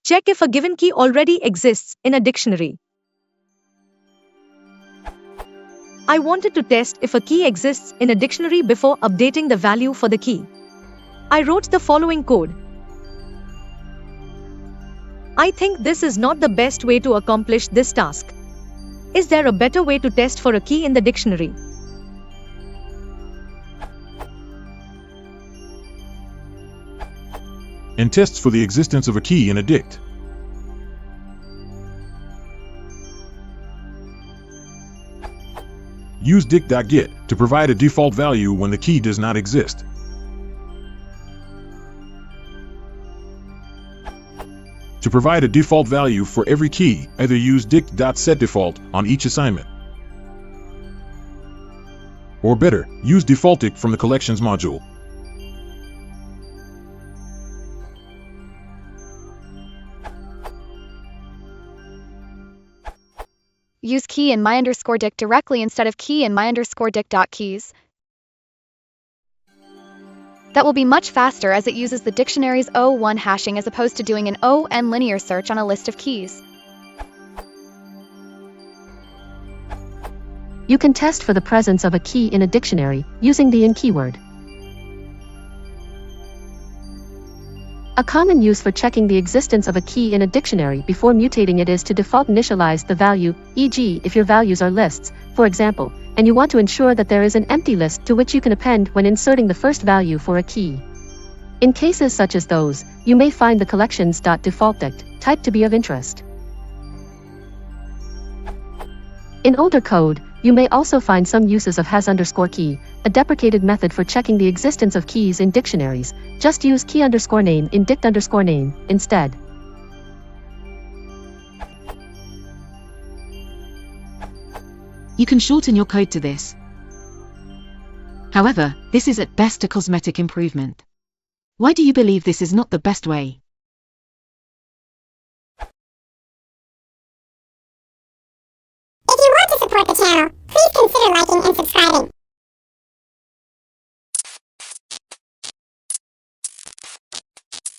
Check if a given key already exists in a dictionary. I wanted to test if a key exists in a dictionary before updating the value for the key. I wrote the following code. I think this is not the best way to accomplish this task. Is there a better way to test for a key in the dictionary? And tests for the existence of a key in a dict. Use dict.get to provide a default value when the key does not exist. To provide a default value for every key, either use dict.setDefault on each assignment. Or better, use defaultDict from the collections module. Use key in my_dict directly instead of key in my_dict.keys. That will be much faster as it uses the dictionary's O1 hashing as opposed to doing an ON linear search on a list of keys. You can test for the presence of a key in a dictionary using the in keyword. A common use for checking the existence of a key in a dictionary before mutating it is to default initialize the value, e.g. if your values are lists, for example, and you want to ensure that there is an empty list to which you can append when inserting the first value for a key. In cases such as those, you may find the collections.defaultDict type to be of interest. In older code, you may also find some uses of has_key, a deprecated method for checking the existence of keys in dictionaries. Just use key_name in dict_name instead. You can shorten your code to this. However, this is at best a cosmetic improvement. Why do you believe this is not the best way? If you want to support the channel, please consider liking and subscribing.